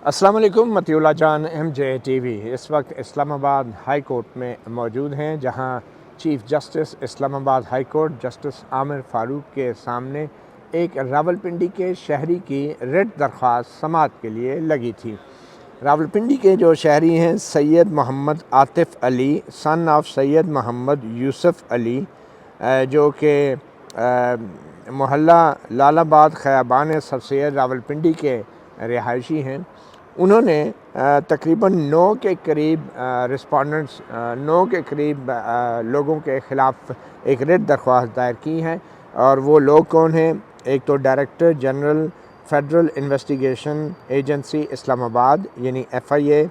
السلام علیکم، مطیع اللہ جان MJ TV اس وقت اسلام آباد ہائی کورٹ میں موجود ہیں، جہاں چیف جسٹس اسلام آباد ہائی کورٹ جسٹس عامر فاروق کے سامنے ایک راولپنڈی کے شہری کی ریٹ درخواست سماعت کے لیے لگی تھی۔ راولپنڈی کے جو شہری ہیں سید محمد عاطف علی سن آف سید محمد یوسف علی، جو کہ محلہ لال آباد خیابان سر سید راولپنڈی کے رہائشی ہیں، انہوں نے تقریباً 9 کے قریب رسپونڈنٹس 9 کے قریب لوگوں کے خلاف ایک ریٹ درخواست دائر کی ہیں، اور وہ لوگ کون ہیں؟ ایک تو director general Federal Investigation Agency Islamabad یعنی FIA،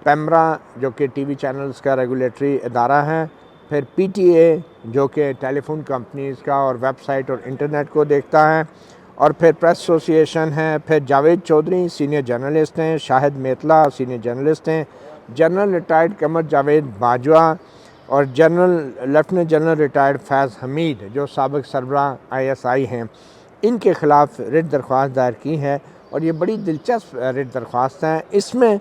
پیمرا جو کہ TV چینلز کا ریگولیٹری ادارہ ہے، پھر PTA جو کہ ٹیلی فون کمپنیز کا اور ویب سائٹ اور انٹرنیٹ کو دیکھتا ہے، اور پھر پریس ایسوسیشن ہے، پھر جاوید چودھری سینئر جرنلسٹ ہیں، شاہد میتلا سینئر جرنلسٹ ہیں، جنرل ریٹائرڈ قمر جاوید باجوہ اور لیفٹیننٹ جنرل ریٹائرڈ فیض حمید جو سابق سربراہ ISI ہیں، ان کے خلاف ریٹ درخواست دائر کی ہے۔ اور یہ بڑی دلچسپ ریٹ درخواست ہے۔ اس میں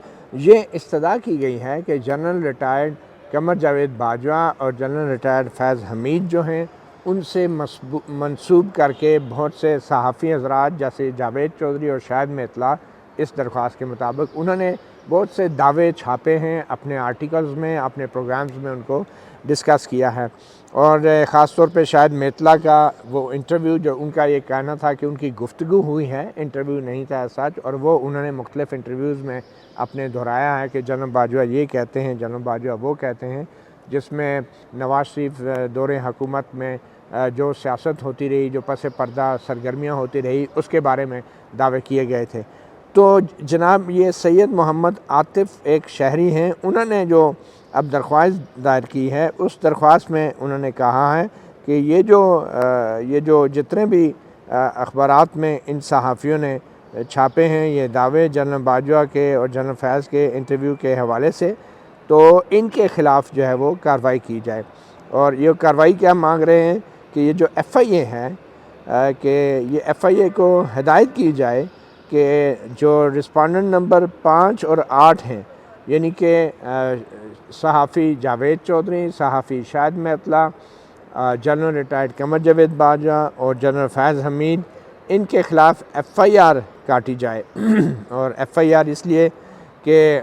یہ استدعا کی گئی ہے کہ جنرل ریٹائرڈ قمر جاوید باجوہ اور جنرل ریٹائرڈ فیض حمید جو ہیں، ان سے منسوب کر کے بہت سے صحافی حضرات جیسے جاوید چودھری اور شاہد میتلا، اس درخواست کے مطابق انہوں نے بہت سے دعوے چھاپے ہیں، اپنے آرٹیکلز میں، اپنے پروگرامز میں ان کو ڈسکس کیا ہے۔ اور خاص طور پہ شاہد میتلا کا وہ انٹرویو، جو ان کا یہ کہنا تھا کہ ان کی گفتگو ہوئی ہے، انٹرویو نہیں تھا سچ، اور وہ انہوں نے مختلف انٹرویوز میں اپنے دہرایا ہے کہ جنرل باجوہ یہ کہتے ہیں، جنرل باجوہ وہ کہتے ہیں، جس میں نواز شریف دور حکومت میں جو سیاست ہوتی رہی، جو پس پردہ سرگرمیاں ہوتی رہی، اس کے بارے میں دعوے کیے گئے تھے۔ تو جناب یہ سید محمد عاطف ایک شہری ہیں، انہوں نے جو اب درخواست دائر کی ہے، اس درخواست میں انہوں نے کہا ہے کہ یہ جو جتنے بھی اخبارات میں ان صحافیوں نے چھاپے ہیں یہ دعوے جنرل باجوہ کے اور جنرل فیض کے انٹرویو کے حوالے سے، تو ان کے خلاف جو ہے وہ کارروائی کی جائے۔ اور یہ کارروائی کیا مانگ رہے ہیں کہ یہ جو FIA ہے کہ یہ FIA کو ہدایت کی جائے کہ جو رسپونڈنٹ نمبر 5 اور 8 ہیں، یعنی کہ صحافی جاوید چودھری، صحافی شاہد میتلا، جنرل ریٹائرڈ قمر جاوید باجوہ اور جنرل فیض حمید، ان کے خلاف FIR کاٹی جائے۔ اور FIR اس لیے کہ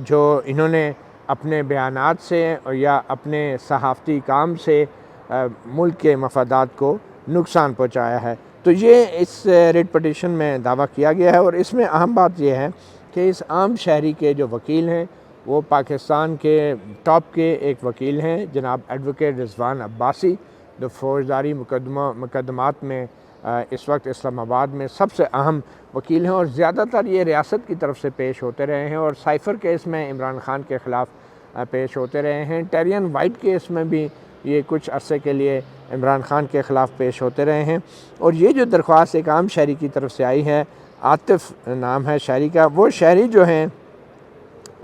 جو انہوں نے اپنے بیانات سے یا اپنے صحافتی کام سے ملک کے مفادات کو نقصان پہنچایا ہے۔ تو یہ اس ریٹ پٹیشن میں دعویٰ کیا گیا ہے، اور اس میں اہم بات یہ ہے کہ اس عام شہری کے جو وکیل ہیں وہ پاکستان کے ٹاپ کے ایک وکیل ہیں، جناب ایڈوکیٹ رضوان عباسی، جو فوجداری مقدمات میں اس وقت اسلام آباد میں سب سے اہم وکیل ہیں، اور زیادہ تر یہ ریاست کی طرف سے پیش ہوتے رہے ہیں، اور سائفر کیس میں عمران خان کے خلاف پیش ہوتے رہے ہیں، ٹیرین وائٹ کیس میں بھی یہ کچھ عرصے کے لیے عمران خان کے خلاف پیش ہوتے رہے ہیں۔ اور یہ جو درخواست ایک عام شہری کی طرف سے آئی ہے، عاطف نام ہے شہری کا، وہ شہری جو ہیں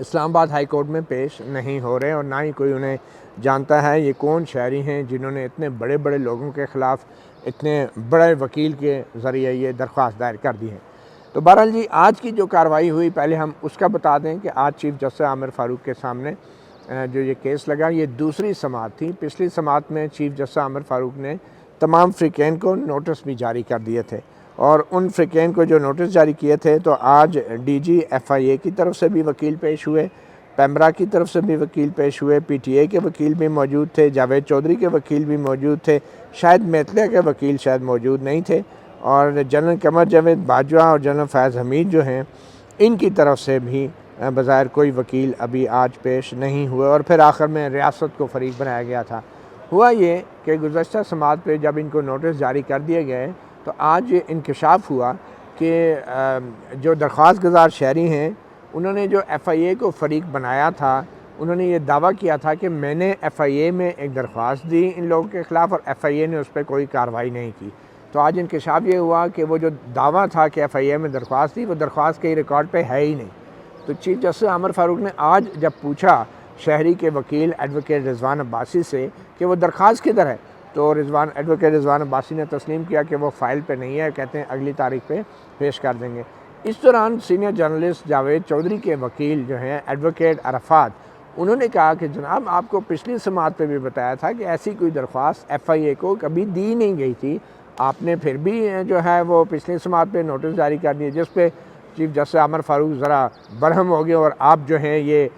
اسلام آباد ہائی کورٹ میں پیش نہیں ہو رہے، اور نہ ہی کوئی انہیں جانتا ہے یہ کون شہری ہیں جنہوں نے اتنے بڑے بڑے لوگوں کے خلاف اتنے بڑے وکیل کے ذریعے یہ درخواست دائر کر دی ہے۔ تو بہرحال جی آج کی جو کارروائی ہوئی، پہلے ہم اس کا بتا دیں کہ آج چیف جسٹس عامر فاروق کے سامنے جو یہ کیس لگا، یہ دوسری سماعت تھی۔ پچھلی سماعت میں چیف جسٹس عامر فاروق نے تمام فریقین کو نوٹس بھی جاری کر دیے تھے، اور ان فریقین کو جو نوٹس جاری کیے تھے، تو آج DG FIA کی طرف سے بھی وکیل پیش ہوئے، پیمرا کی طرف سے بھی وکیل پیش ہوئے، PTA کے وکیل بھی موجود تھے، جاوید چودھری کے وکیل بھی موجود تھے، شاید میتلا کے وکیل شاید موجود نہیں تھے، اور جنرل قمر جاوید باجوہ اور جنرل فیض حمید جو ہیں ان کی طرف سے بھی بظاہر کوئی وکیل ابھی آج پیش نہیں ہوئے، اور پھر آخر میں ریاست کو فریق بنایا گیا تھا۔ ہوا یہ کہ گزشتہ سماعت پہ جب ان کو نوٹس جاری کر دیے گئے تو آج یہ انکشاف ہوا کہ جو درخواست گزار شہری ہیں انہوں نے جو FIA کو فریق بنایا تھا، انہوں نے یہ دعویٰ کیا تھا کہ میں نے FIA میں ایک درخواست دی ان لوگوں کے خلاف، اور FIA نے اس پہ کوئی کارروائی نہیں کی۔ تو آج انکشاف یہ ہوا کہ وہ جو دعویٰ تھا کہ FIA میں درخواست دی، وہ درخواست کے ریکارڈ پہ ہے ہی نہیں۔ تو چیف جسٹس عامر فاروق نے آج جب پوچھا شہری کے وکیل ایڈوکیٹ رضوان عباسی سے کہ وہ درخواست کدھر ہے، تو ایڈوکیٹ رضوان عباسی نے تسلیم کیا کہ وہ فائل پہ نہیں ہے، کہتے ہیں اگلی تاریخ پہ پیش کر دیں گے۔ اس دوران سینئر جرنلسٹ جاوید چودھری کے وکیل جو ہیں ایڈوکیٹ عرفات، انہوں نے کہا کہ جناب آپ کو پچھلی سماعت پہ بھی بتایا تھا کہ ایسی کوئی درخواست ایف آئی اے کو کبھی دی نہیں گئی تھی، آپ نے پھر بھی جو ہے وہ پچھلی سماعت پہ نوٹس جاری کر دیے، جس پہ چیف جسٹس عامر فاروق ذرا برہم ہو گئے اور آپ جو ہیں یہ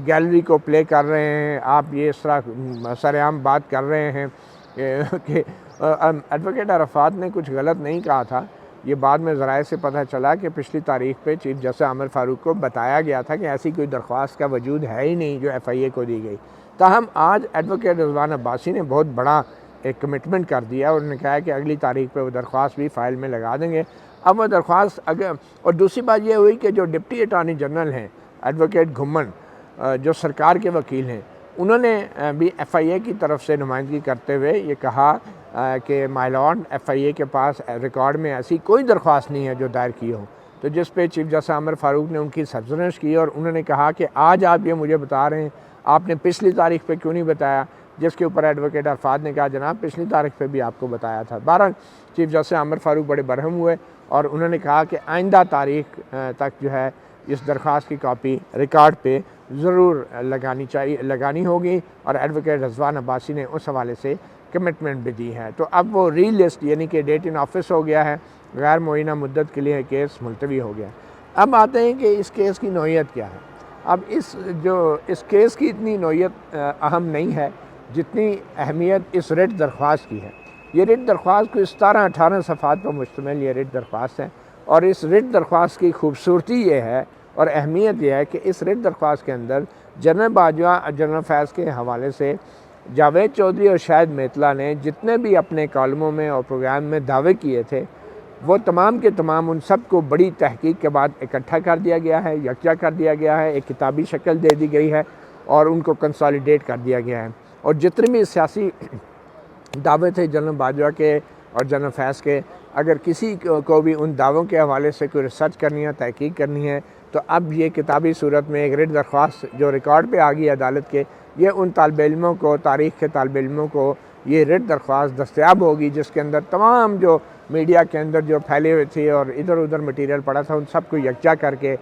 گیلری کو پلے کر رہے ہیں، آپ یہ اس طرح سر عام بات کر رہے ہیں کہ ایڈوکیٹ عرفات نے کچھ غلط نہیں کہا تھا۔ یہ بعد میں ذرائع سے پتہ چلا کہ پچھلی تاریخ پہ چیف جسٹس عامر فاروق کو بتایا گیا تھا کہ ایسی کوئی درخواست کا وجود ہے ہی نہیں جو ایف آئی اے کو دی گئی۔ تاہم آج ایڈوکیٹ رضوان عباسی نے بہت بڑا ایک کمٹمنٹ کر دیا اور انہوں نے کہا کہ اگلی تاریخ پہ وہ درخواست بھی فائل میں لگا دیں گے۔ اب وہ درخواست اور دوسری بات یہ ہوئی کہ جو ڈپٹی اٹارنی جنرل ہیں ایڈوکیٹ گھمن، جو سرکار کے وکیل ہیں، انہوں نے بھی ایف آئی اے کی طرف سے نمائندگی کرتے ہوئے یہ کہا کہ مائی لارڈ، ایف آئی اے کے پاس ریکارڈ میں ایسی کوئی درخواست نہیں ہے جو دائر کی ہو، تو جس پہ چیف جسٹس عامر فاروق نے ان کی سرزنش کی اور انہوں نے کہا کہ آج آپ یہ مجھے بتا رہے ہیں، آپ نے پچھلی تاریخ پہ کیوں نہیں بتایا؟ جس کے اوپر ایڈوکیٹ عرفات نے کہا جناب پچھلی تاریخ پہ بھی آپ کو بتایا تھا۔ بہرحال چیف جسٹس عامر فاروق بڑے برہم ہوئے اور انہوں نے کہا کہ آئندہ تاریخ تک جو ہے اس درخواست کی کاپی ریکارڈ پہ ضرور لگانی ہوگی، اور ایڈوکیٹ رضوان عباسی نے اس حوالے سے کمٹمنٹ بھی دی ہے۔ تو اب وہ ری لسٹ یعنی کہ ڈیٹ ان آفس ہو گیا ہے، غیر معینہ مدت کے لیے کیس ملتوی ہو گیا۔ اب آتے ہیں کہ اس کیس کی نوعیت کیا ہے۔ اب اس کیس کی اتنی نوعیت اہم نہیں ہے جتنی اہمیت اس ریٹ درخواست کی ہے۔ یہ ریٹ درخواست کو 17-18 صفحات پر مشتمل یہ ریٹ درخواست ہے، اور اس ریٹ درخواست کی خوبصورتی یہ ہے اور اہمیت یہ ہے کہ اس ریٹ درخواست کے اندر جنرل باجوہ اور جنرل فیض کے حوالے سے جاوید چودھری اور شاہد میتلا نے جتنے بھی اپنے کالموں میں اور پروگرام میں دعوے کیے تھے، وہ تمام کے تمام ان سب کو بڑی تحقیق کے بعد اکٹھا کر دیا گیا ہے، یکجا کر دیا گیا ہے، ایک کتابی شکل دے دی گئی ہے اور ان کو کنسالیڈیٹ کر دیا گیا ہے۔ اور جتنے بھی سیاسی دعوے تھے جنرل باجوہ کے اور جنرل فیض کے، اگر کسی کو بھی ان دعووں کے حوالے سے کوئی ریسرچ کرنی ہے، تحقیق کرنی ہے، تو اب یہ کتابی صورت میں ایک ریٹ درخواست جو ریکارڈ پہ آ گئی عدالت کے، یہ ان طالب علموں کو، تاریخ کے طالب علموں کو یہ ریٹ درخواست دستیاب ہوگی، جس کے اندر تمام جو میڈیا کے اندر جو پھیلے ہوئے تھے اور ادھر ادھر مٹیریل پڑا تھا، ان سب کو یکجا کر کے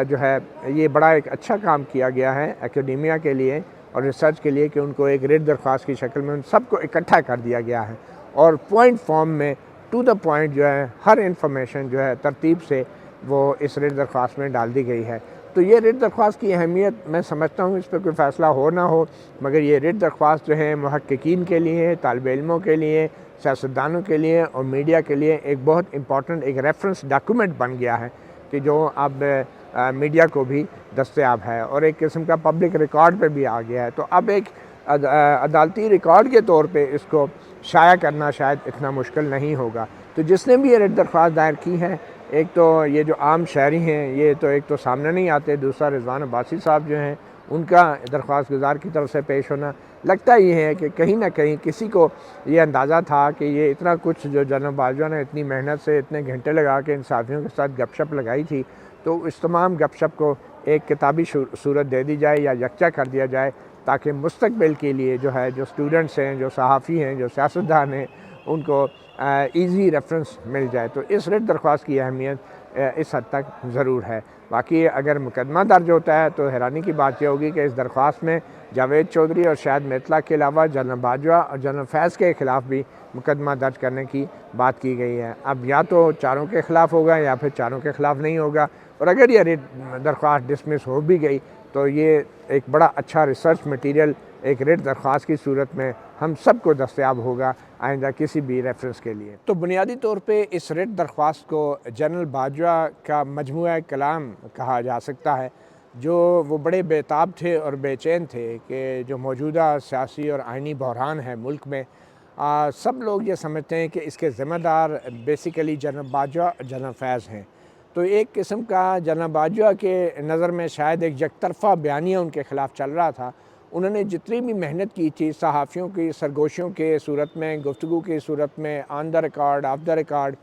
جو ہے یہ بڑا ایک اچھا کام کیا گیا ہے اکیڈیمیا کے لیے اور ریسرچ کے لیے کہ ان کو ایک ریٹ درخواست کی شکل میں ان سب کو اکٹھا کر دیا گیا ہے، اور پوائنٹ فارم میں ٹو دا پوائنٹ جو ہے ہر انفارمیشن جو ہے ترتیب سے وہ اس ریٹ درخواست میں ڈال دی گئی ہے۔ تو یہ ریٹ درخواست کی اہمیت میں سمجھتا ہوں، اس پہ کوئی فیصلہ ہو نہ ہو، مگر یہ ریٹ درخواست جو ہے محققین کے لیے، طالب علموں کے لیے، سیاستدانوں کے لیے اور میڈیا کے لیے ایک بہت امپورٹنٹ ایک ریفرنس ڈاکومنٹ بن گیا ہے کہ جو اب میڈیا کو بھی دستیاب ہے اور ایک قسم کا پبلک ریکارڈ پہ بھی آ گیا ہے۔ تو اب ایک عدالتی ریکارڈ کے طور پہ اس کو شائع کرنا شاید اتنا مشکل نہیں ہوگا۔ تو جس نے بھی یہ ریٹ درخواست دائر کی ہے، ایک تو یہ جو عام شہری ہیں یہ تو ایک تو سامنے نہیں آتے، دوسرا رضوان عباسی صاحب جو ہیں ان کا درخواست گزار کی طرف سے پیش ہونا، لگتا یہ ہے کہ کہیں نہ کہیں کسی کو یہ اندازہ تھا کہ یہ اتنا کچھ جو جنرل باجوہ نے اتنی محنت سے اتنے گھنٹے لگا کے ان صحافیوں کے ساتھ گپ شپ لگائی تھی، تو اس تمام گپ شپ کو ایک کتابی صورت دے دی جائے یا یکجا کر دیا جائے، تاکہ مستقبل کے لیے جو ہے جو اسٹوڈنٹس ہیں، جو صحافی ہیں، جو سیاستدان ہیں، ان کو ایزی ریفرنس مل جائے۔ تو اس ریٹ درخواست کی اہمیت اس حد تک ضرور ہے۔ باقی اگر مقدمہ درج ہوتا ہے تو حیرانی کی بات یہ ہوگی کہ اس درخواست میں جاوید چودھری اور شاہد میتلا کے علاوہ جنرل باجوہ اور جنرل فیض کے خلاف بھی مقدمہ درج کرنے کی بات کی گئی ہے۔ اب یا تو چاروں کے خلاف ہوگا یا پھر چاروں کے خلاف نہیں ہوگا، اور اگر یہ ریٹ درخواست ڈسمس ہو بھی گئی تو یہ ایک بڑا اچھا ریسرچ مٹیریل ایک ریٹ درخواست کی صورت میں ہم سب کو دستیاب ہوگا آئندہ کسی بھی ریفرنس کے لیے۔ تو بنیادی طور پہ اس ریٹ درخواست کو جنرل باجوہ کا مجموعہ کلام کہا جا سکتا ہے، جو وہ بڑے بیتاب تھے اور بے چین تھے کہ جو موجودہ سیاسی اور آئینی بحران ہے ملک میں، سب لوگ یہ سمجھتے ہیں کہ اس کے ذمہ دار بیسیکلی جنرل باجوہ اور جنرل فیض ہیں۔ تو ایک قسم کا جنرل باجوہ کے نظر میں شاید ایک یک طرفہ بیانیہ ان کے خلاف چل رہا تھا۔ انہوں نے جتنی بھی محنت کی تھی صحافیوں کی سرگوشیوں کے صورت میں، گفتگو کی صورت میں، on the record, off the record,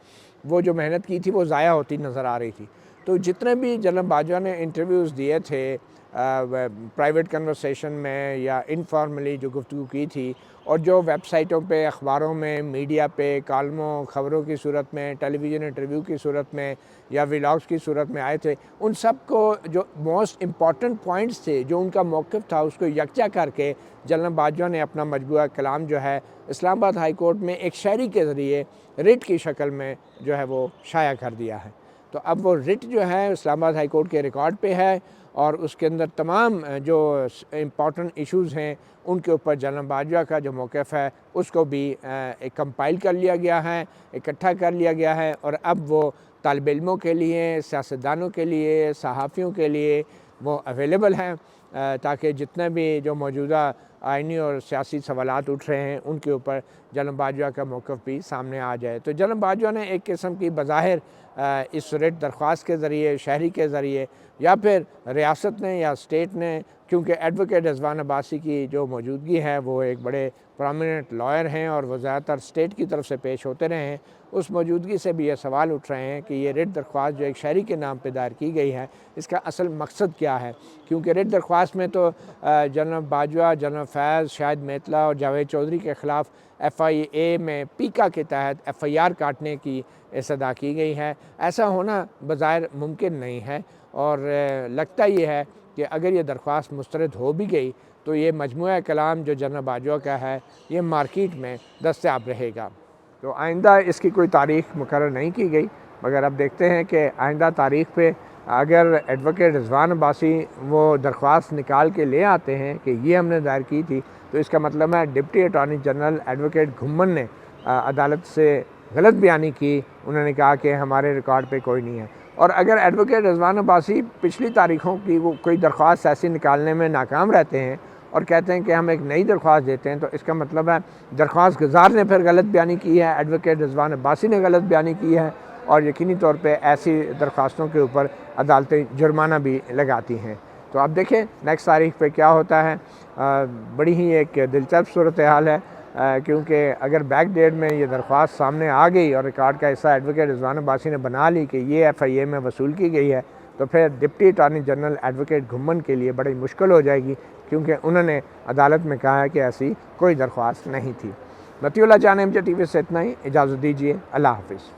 وہ جو محنت کی تھی وہ ضائع ہوتی نظر آ رہی تھی۔ تو جتنے بھی جنرل باجوہ نے انٹرویوز دیے تھے پرائیویٹ کنورسیشن میں یا انفارملی جو گفتگو کی تھی، اور جو ویب سائٹوں پہ، اخباروں میں، میڈیا پہ کالموں، خبروں کی صورت میں، ٹیلی ویژن انٹرویو کی صورت میں یا ولاگس کی صورت میں آئے تھے، ان سب کو جو موسٹ امپورٹنٹ پوائنٹس تھے، جو ان کا موقف تھا، اس کو یکجا کر کے جنرل باجوہ نے اپنا مجموعہ کلام جو ہے اسلام آباد ہائی کورٹ میں ایک شہری کے ذریعے رٹ کی شکل میں جو ہے وہ شائع کر دیا ہے۔ تو اب وہ رٹ جو ہے اسلام آباد ہائی کورٹ کے ریکارڈ پہ ہے، اور اس کے اندر تمام جو امپورٹنٹ ایشوز ہیں ان کے اوپر جنرل باجوہ کا جو موقف ہے اس کو بھی کمپائل کر لیا گیا ہے، اکٹھا کر لیا گیا ہے، اور اب وہ طالب علموں کے لیے، سیاستدانوں کے لیے، صحافیوں کے لیے وہ اویلیبل ہیں، تاکہ جتنے بھی جو موجودہ آئینی اور سیاسی سوالات اٹھ رہے ہیں ان کے اوپر جنرل باجوہ کا موقف بھی سامنے آ جائے۔ تو جنرل باجوہ نے ایک قسم کی بظاہر اس ریٹ درخواست کے ذریعے، شہری کے ذریعے، یا پھر ریاست نے یا اسٹیٹ نے، کیونکہ ایڈوکیٹ رضوان عباسی کی جو موجودگی ہے وہ ایک بڑے پرومیننٹ لائر ہیں اور وہ زیادہ تر اسٹیٹ کی طرف سے پیش ہوتے رہے ہیں، اس موجودگی سے بھی یہ سوال اٹھ رہے ہیں کہ یہ ریٹ درخواست جو ایک شہری کے نام پہ دائر کی گئی ہے اس کا اصل مقصد کیا ہے، کیونکہ ریٹ درخواست میں تو جنرل باجوہ، جنرل فیض، شاہد میتلا اور جاوید چودھری کے خلاف ایف آئی اے میں پیکا کے تحت ایف آئی آر کاٹنے کی استدعا کی گئی ہے۔ ایسا ہونا بظاہر ممکن نہیں ہے، اور لگتا یہ ہے کہ اگر یہ درخواست مسترد ہو بھی گئی تو یہ مجموعہ کلام جو جنرل باجوہ کا ہے یہ مارکیٹ میں دستیاب رہے گا۔ تو آئندہ اس کی کوئی تاریخ مقرر نہیں کی گئی، مگر اب دیکھتے ہیں کہ آئندہ تاریخ پہ اگر ایڈوکیٹ رضوان عباسی وہ درخواست نکال کے لے آتے ہیں کہ یہ ہم نے دائر کی تھی، تو اس کا مطلب ہے ڈپٹی اٹارنی جنرل ایڈوکیٹ گھمن نے عدالت سے غلط بیانی کی، انہوں نے کہا کہ ہمارے ریکارڈ پہ کوئی نہیں ہے۔ اور اگر ایڈوکیٹ رضوان عباسی پچھلی تاریخوں کی وہ کوئی درخواست ایسی نکالنے میں ناکام رہتے ہیں اور کہتے ہیں کہ ہم ایک نئی درخواست دیتے ہیں، تو اس کا مطلب ہے درخواست گزار نے پھر غلط بیانی کی ہے، ایڈوکیٹ رضوان عباسی نے غلط بیانی کی ہے، اور یقینی طور پہ ایسی درخواستوں کے اوپر عدالتیں جرمانہ بھی لگاتی ہیں۔ تو اب دیکھیں نیکسٹ تاریخ پہ کیا ہوتا ہے۔ بڑی ہی ایک دلچسپ صورتحال ہے، کیونکہ اگر بیک ڈیٹ میں یہ درخواست سامنے آ گئی اور ریکارڈ کا حصہ ایڈوکیٹ رضوان عباسی نے بنا لی کہ یہ ایف آئی اے میں وصول کی گئی ہے، تو پھر ڈپٹی اٹارنی جنرل ایڈوکیٹ گھمن کے لیے بڑی مشکل ہو جائے گی، کیونکہ انہوں نے عدالت میں کہا ہے کہ ایسی کوئی درخواست نہیں تھی۔ مطیع اللہ جان، MJ TV سے اتنا ہی، اجازت دیجیے، اللہ حافظ۔